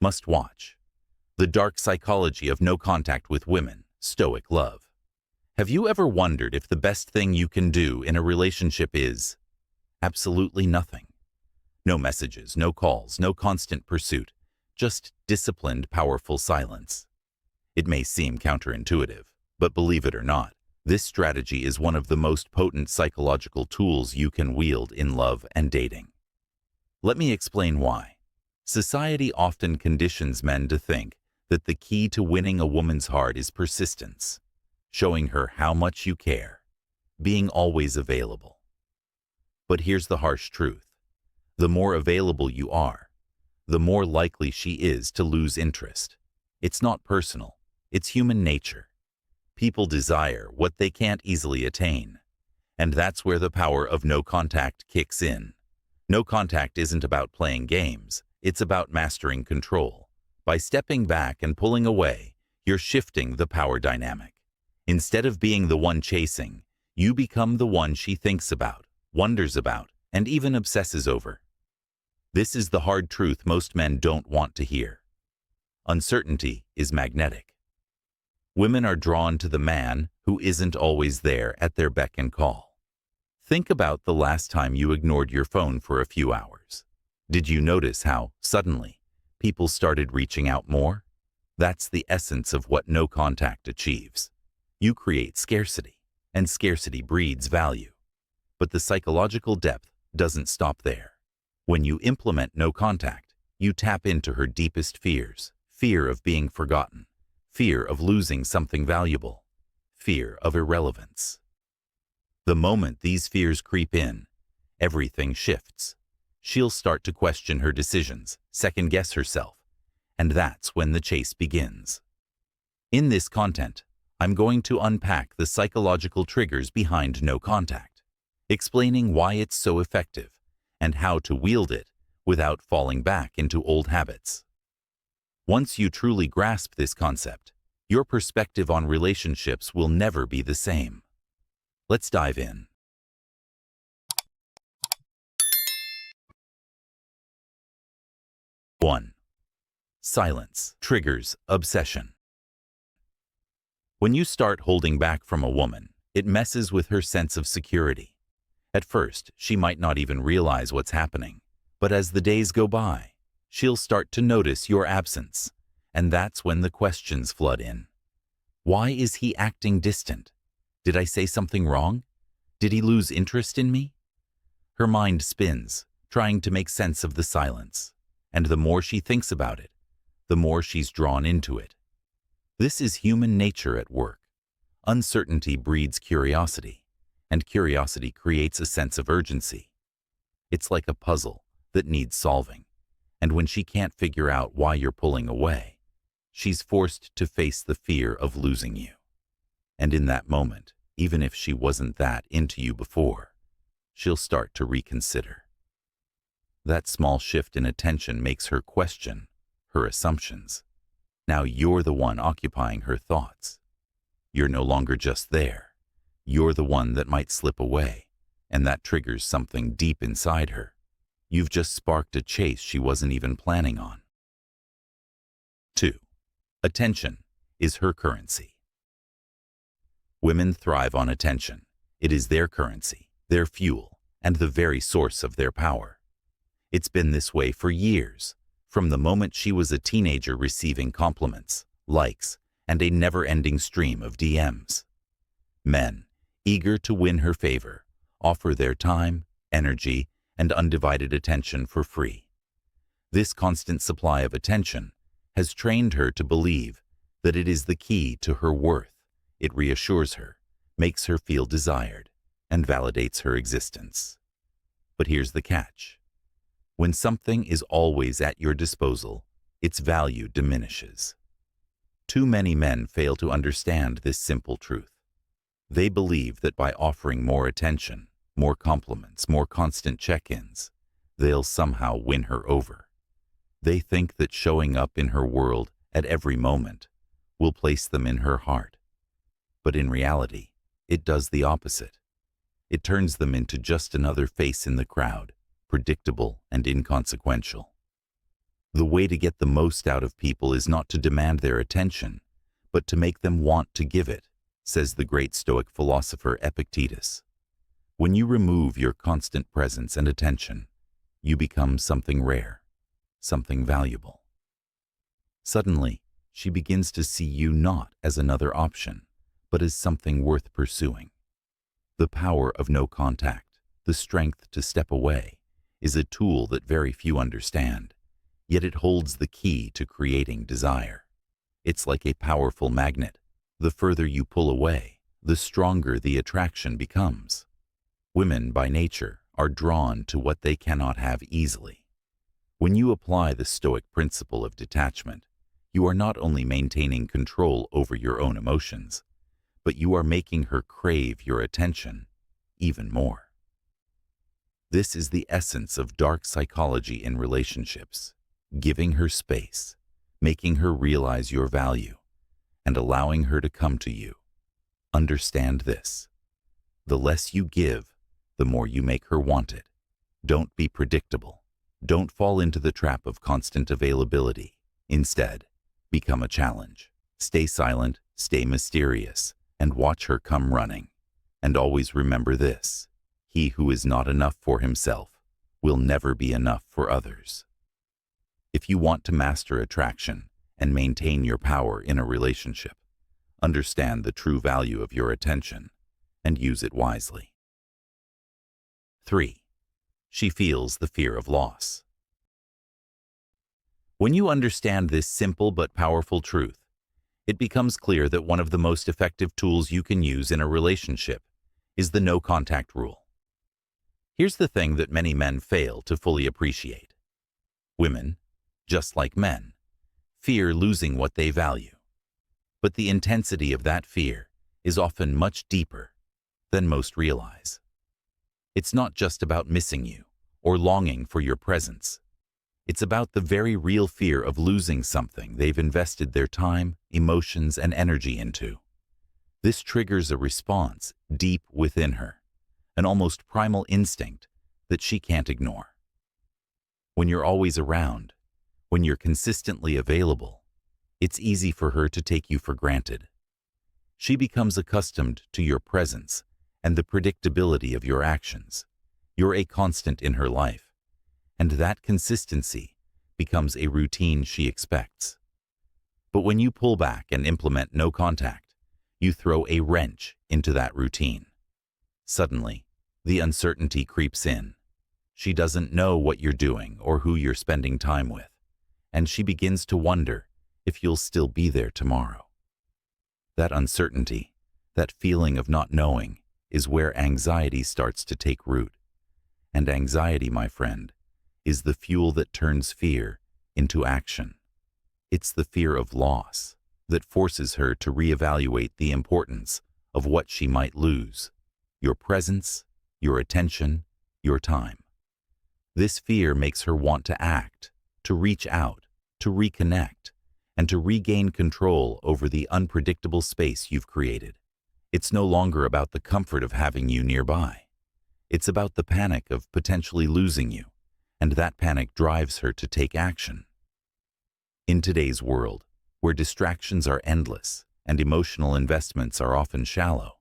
Must watch. The dark psychology of no contact with women, Stoic love. Have you ever wondered if the best thing you can do in a relationship is absolutely nothing? No messages, no calls, no constant pursuit, just disciplined, powerful silence. It may seem counterintuitive, but believe it or not, this strategy is one of the most potent psychological tools you can wield in love and dating. Let me explain why. Society often conditions men to think that the key to winning a woman's heart is persistence, showing her how much you care, being always available. But here's the harsh truth. The more available you are, the more likely she is to lose interest. It's not personal, it's human nature. People desire what they can't easily attain, and that's where the power of no contact kicks in. No contact isn't about playing games, it's about mastering control. By stepping back and pulling away, you're shifting the power dynamic. Instead of being the one chasing, you become the one she thinks about, wonders about, and even obsesses over. This is the hard truth most men don't want to hear. Uncertainty is magnetic. Women are drawn to the man who isn't always there at their beck and call. Think about the last time you ignored your phone for a few hours. Did you notice how, suddenly, people started reaching out more? That's the essence of what no contact achieves. You create scarcity, and scarcity breeds value. But the psychological depth doesn't stop there. When you implement no contact, you tap into her deepest fears: fear of being forgotten, fear of losing something valuable, fear of irrelevance. The moment these fears creep in, everything shifts. She'll start to question her decisions, second-guess herself, and that's when the chase begins. In this content, I'm going to unpack the psychological triggers behind no contact, explaining why it's so effective and how to wield it without falling back into old habits. Once you truly grasp this concept, your perspective on relationships will never be the same. Let's dive in. 1. Silence triggers obsession. When you start holding back from a woman, it messes with her sense of security. At first, she might not even realize what's happening, but as the days go by, she'll start to notice your absence, and that's when the questions flood in. Why is he acting distant? Did I say something wrong? Did he lose interest in me? Her mind spins, trying to make sense of the silence, and the more she thinks about it, the more she's drawn into it. This is human nature at work. Uncertainty breeds curiosity, and curiosity creates a sense of urgency. It's like a puzzle that needs solving, and when she can't figure out why you're pulling away, she's forced to face the fear of losing you. And in that moment, even if she wasn't that into you before, she'll start to reconsider. That small shift in attention makes her question her assumptions. Now you're the one occupying her thoughts. You're no longer just there. You're the one that might slip away, and that triggers something deep inside her. You've just sparked a chase she wasn't even planning on. 2. Attention is her currency. Women thrive on attention. It is their currency, their fuel, and the very source of their power. It's been this way for years, from the moment she was a teenager receiving compliments, likes, and a never-ending stream of DMs. Men, eager to win her favor, offer their time, energy, and undivided attention for free. This constant supply of attention has trained her to believe that it is the key to her worth. It reassures her, makes her feel desired, and validates her existence. But here's the catch. When something is always at your disposal, its value diminishes. Too many men fail to understand this simple truth. They believe that by offering more attention, more compliments, more constant check-ins, they'll somehow win her over. They think that showing up in her world at every moment will place them in her heart. But in reality, it does the opposite. It turns them into just another face in the crowd, predictable and inconsequential. The way to get the most out of people is not to demand their attention, but to make them want to give it, says the great Stoic philosopher Epictetus. When you remove your constant presence and attention, you become something rare, something valuable. Suddenly, she begins to see you not as another option, but as something worth pursuing. The power of no contact, the strength to step away, is a tool that very few understand, yet it holds the key to creating desire. It's like a powerful magnet. The further you pull away, the stronger the attraction becomes. Women, by nature, are drawn to what they cannot have easily. When you apply the Stoic principle of detachment, you are not only maintaining control over your own emotions, but you are making her crave your attention even more. This is the essence of dark psychology in relationships, giving her space, making her realize your value, and allowing her to come to you. Understand this. The less you give, the more you make her want it. Don't be predictable. Don't fall into the trap of constant availability. Instead, become a challenge. Stay silent, stay mysterious, and watch her come running. And always remember this: he who is not enough for himself will never be enough for others. If you want to master attraction and maintain your power in a relationship, understand the true value of your attention and use it wisely. 3. She feels the fear of loss. When you understand this simple but powerful truth, it becomes clear that one of the most effective tools you can use in a relationship is the no-contact rule. Here's the thing that many men fail to fully appreciate. Women, just like men, fear losing what they value. But the intensity of that fear is often much deeper than most realize. It's not just about missing you or longing for your presence. It's about the very real fear of losing something they've invested their time, emotions, and energy into. This triggers a response deep within her, an almost primal instinct that she can't ignore. When you're always around, when you're consistently available, it's easy for her to take you for granted. She becomes accustomed to your presence and the predictability of your actions. You're a constant in her life, and that consistency becomes a routine she expects. But when you pull back and implement no contact, you throw a wrench into that routine. Suddenly, the uncertainty creeps in. She doesn't know what you're doing or who you're spending time with, and she begins to wonder if you'll still be there tomorrow. That uncertainty, that feeling of not knowing, is where anxiety starts to take root. And anxiety, my friend, is the fuel that turns fear into action. It's the fear of loss that forces her to reevaluate the importance of what she might lose: your presence, your attention, your time. This fear makes her want to act, to reach out, to reconnect, and to regain control over the unpredictable space you've created. It's no longer about the comfort of having you nearby. It's about the panic of potentially losing you, and that panic drives her to take action. In today's world, where distractions are endless and emotional investments are often shallow,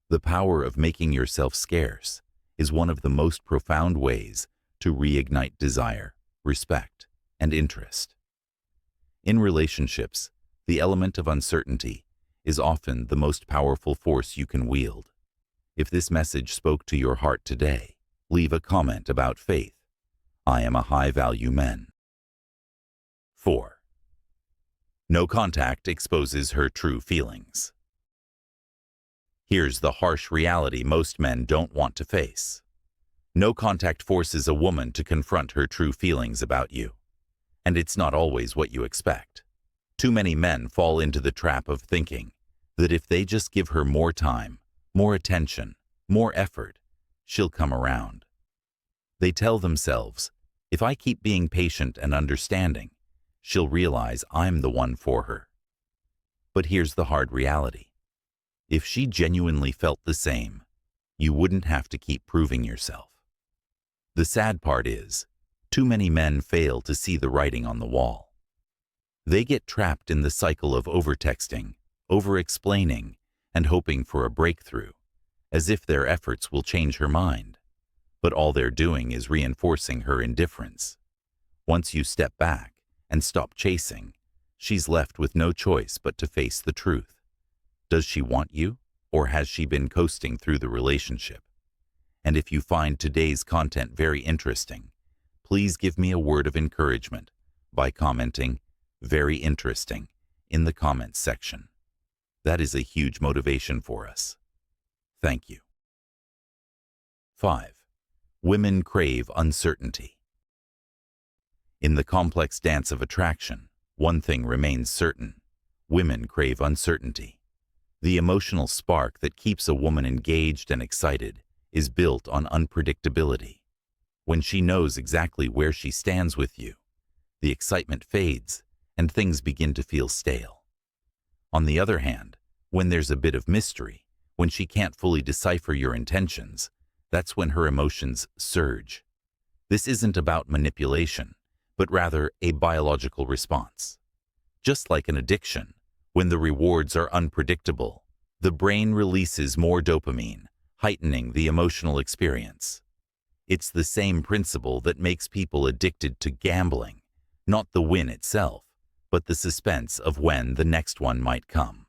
the power of making yourself scarce is one of the most profound ways to reignite desire, respect, and interest. In relationships, the element of uncertainty is often the most powerful force you can wield. If this message spoke to your heart today, leave a comment about faith. I am a high-value man. 4. No contact exposes her true feelings. Here's the harsh reality most men don't want to face. No contact forces a woman to confront her true feelings about you. And it's not always what you expect. Too many men fall into the trap of thinking that if they just give her more time, more attention, more effort, she'll come around. They tell themselves, if I keep being patient and understanding, she'll realize I'm the one for her. But here's the hard reality. If she genuinely felt the same, you wouldn't have to keep proving yourself. The sad part is, Too many men fail to see the writing on the wall. They get trapped in the cycle of overtexting, over-explaining, and hoping for a breakthrough, as if their efforts will change her mind. But all they're doing is reinforcing her indifference. Once you step back and stop chasing, she's left with no choice but to face the truth. Does she want you, or has she been coasting through the relationship? And if you find today's content very interesting, please give me a word of encouragement by commenting "very interesting" in the comments section. That is a huge motivation for us. Thank you. 5. Women crave uncertainty. In the complex dance of attraction, one thing remains certain: women crave uncertainty. The emotional spark that keeps a woman engaged and excited is built on unpredictability. When she knows exactly where she stands with you, the excitement fades and things begin to feel stale. On the other hand, when there's a bit of mystery, when she can't fully decipher your intentions, that's when her emotions surge. This isn't about manipulation, but rather a biological response. Just like an addiction, when the rewards are unpredictable, the brain releases more dopamine, heightening the emotional experience. It's the same principle that makes people addicted to gambling, not the win itself, but the suspense of when the next one might come.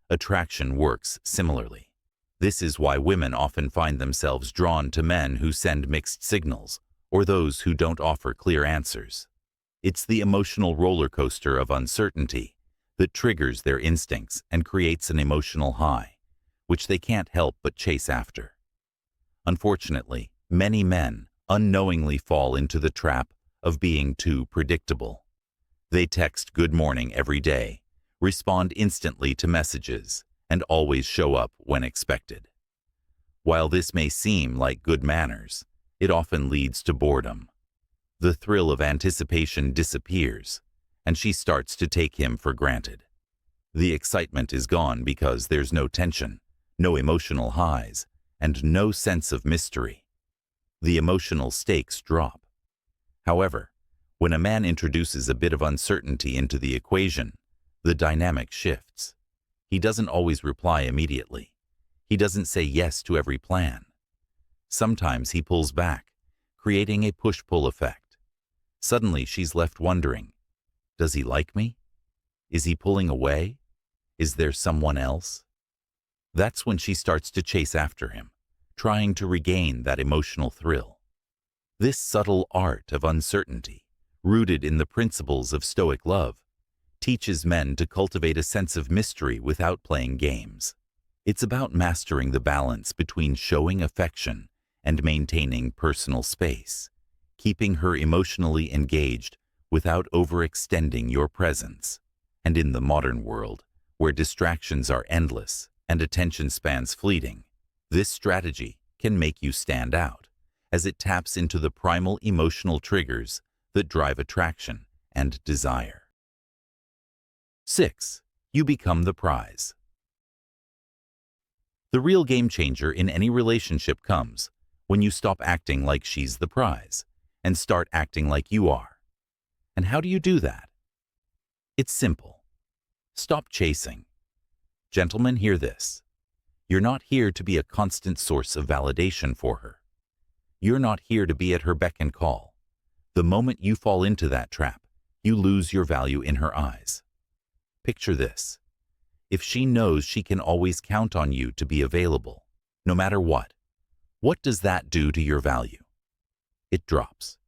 Attraction works similarly. This is why women often find themselves drawn to men who send mixed signals, or those who don't offer clear answers. It's the emotional roller coaster of uncertainty that triggers their instincts and creates an emotional high, which they can't help but chase after. Unfortunately, many men unknowingly fall into the trap of being too predictable. They text "good morning" every day, respond instantly to messages, and always show up when expected. While this may seem like good manners, it often leads to boredom. The thrill of anticipation disappears, and she starts to take him for granted. The excitement is gone because there's no tension, no emotional highs, and no sense of mystery. The emotional stakes drop. However, when a man introduces a bit of uncertainty into the equation, the dynamic shifts. He doesn't always reply immediately. He doesn't say yes to every plan. Sometimes he pulls back, creating a push-pull effect. Suddenly she's left wondering, does he like me? Is he pulling away? Is there someone else? That's when she starts to chase after him, trying to regain that emotional thrill. This subtle art of uncertainty, rooted in the principles of Stoic love, teaches men to cultivate a sense of mystery without playing games. It's about mastering the balance between showing affection and maintaining personal space, keeping her emotionally engaged without overextending your presence. And in the modern world, where distractions are endless and attention spans fleeting, this strategy can make you stand out, as it taps into the primal emotional triggers that drive attraction and desire. 6. You become the prize. The real game changer in any relationship comes when you stop acting like she's the prize and start acting like you are. And how do you do that? It's simple. Stop chasing. Gentlemen, hear this. You're not here to be a constant source of validation for her. You're not here to be at her beck and call. The moment you fall into that trap, you lose your value in her eyes. Picture this. If she knows she can always count on you to be available, no matter what does that do to your value? It drops.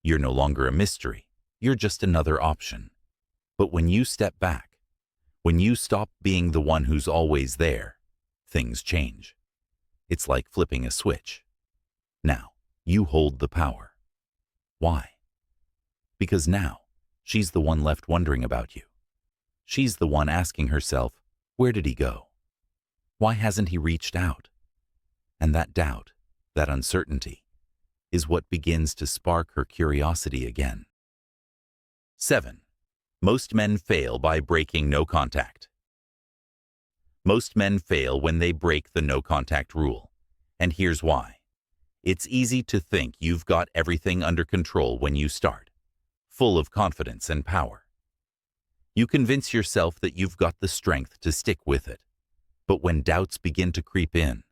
You're no longer a mystery. You're just another option. But when you step back, when you stop being the one who's always there, things change. It's like flipping a switch. Now, you hold the power. Why? Because now, she's the one left wondering about you. She's the one asking herself, where did he go? Why hasn't he reached out? And that doubt, that uncertainty, is what begins to spark her curiosity again. 7. Most men fail by breaking no contact. Most men fail when they break the no contact rule, and here's why. It's easy to think you've got everything under control when you start, full of confidence and power. You convince yourself that you've got the strength to stick with it. But when doubts begin to creep in,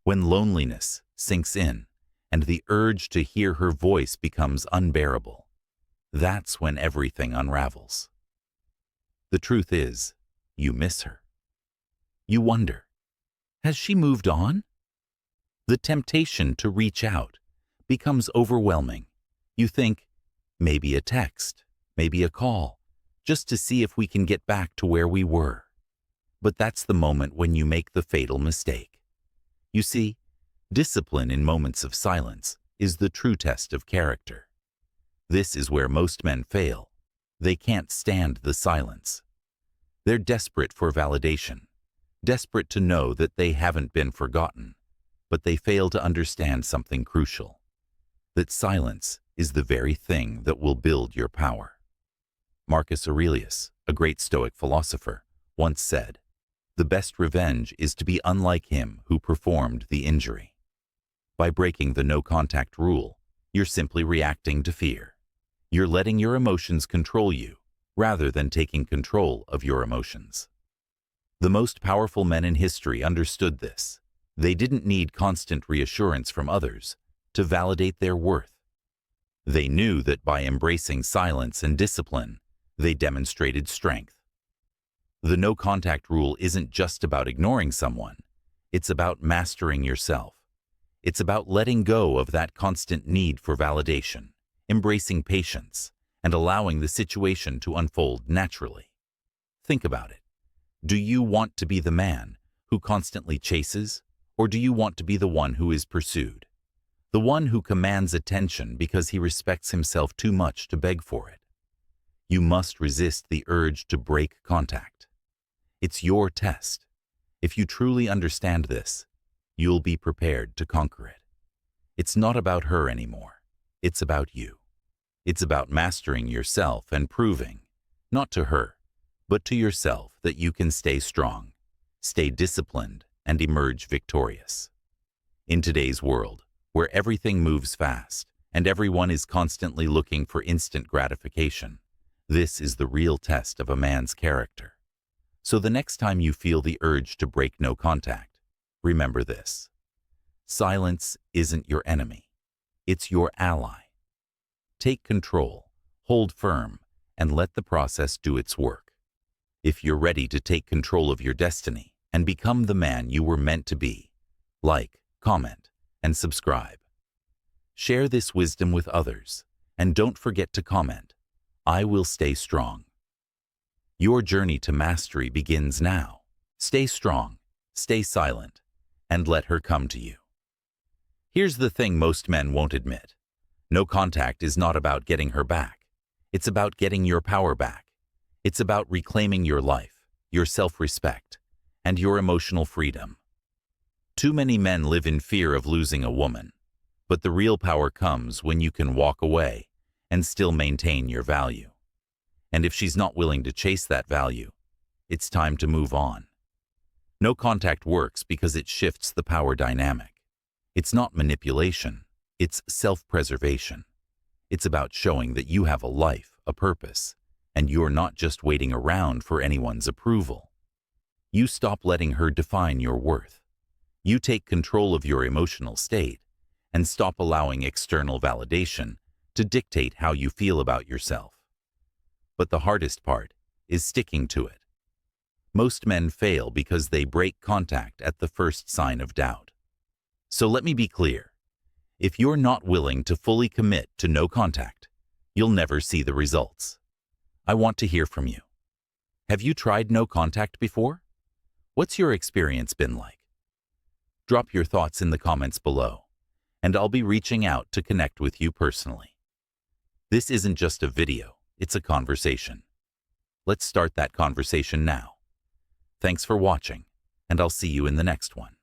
when loneliness sinks in, and the urge to hear her voice becomes unbearable, that's when everything unravels. The truth is, you miss her. You wonder, has she moved on? The temptation to reach out becomes overwhelming. You think, maybe a text, maybe a call, just to see if we can get back to where we were. But that's the moment when you make the fatal mistake. You see, discipline in moments of silence is the true test of character. This is where most men fail. They can't stand the silence. They're desperate for validation, desperate to know that they haven't been forgotten, but they fail to understand something crucial, that silence is the very thing that will build your power. Marcus Aurelius, a great Stoic philosopher, once said, "The best revenge is to be unlike him who performed the injury." By breaking the no-contact rule, you're simply reacting to fear. You're letting your emotions control you, rather than taking control of your emotions. The most powerful men in history understood this. They didn't need constant reassurance from others to validate their worth. They knew that by embracing silence and discipline, they demonstrated strength. The no-contact rule isn't just about ignoring someone. It's about mastering yourself. It's about letting go of that constant need for validation, embracing patience, and allowing the situation to unfold naturally. Think about it. Do you want to be the man who constantly chases, or do you want to be the one who is pursued? The one who commands attention because he respects himself too much to beg for it. You must resist the urge to break contact. It's your test. If you truly understand this, you'll be prepared to conquer it. It's not about her anymore. It's about you. It's about mastering yourself and proving, not to her, but to yourself, that you can stay strong, stay disciplined, and emerge victorious. In today's world, where everything moves fast and everyone is constantly looking for instant gratification, this is the real test of a man's character. So the next time you feel the urge to break no contact, remember this. Silence isn't your enemy. It's your ally. Take control, hold firm, and let the process do its work. If you're ready to take control of your destiny and become the man you were meant to be, like, comment, and subscribe. Share this wisdom with others, and don't forget to comment, "I will stay strong." Your journey to mastery begins now. Stay strong, stay silent, and let her come to you. Here's the thing most men won't admit. No contact is not about getting her back. It's about getting your power back. It's about reclaiming your life, your self-respect, and your emotional freedom. Too many men live in fear of losing a woman, but the real power comes when you can walk away and still maintain your value. And if she's not willing to chase that value, it's time to move on. No contact works because it shifts the power dynamic. It's not manipulation, it's self-preservation. It's about showing that you have a life, a purpose, and you're not just waiting around for anyone's approval. You stop letting her define your worth. You take control of your emotional state and stop allowing external validation to dictate how you feel about yourself. But the hardest part is sticking to it. Most men fail because they break contact at the first sign of doubt. So let me be clear. If you're not willing to fully commit to no contact, you'll never see the results. I want to hear from you. Have you tried no contact before? What's your experience been like? Drop your thoughts in the comments below, and I'll be reaching out to connect with you personally. This isn't just a video, it's a conversation. Let's start that conversation now. Thanks for watching, and I'll see you in the next one.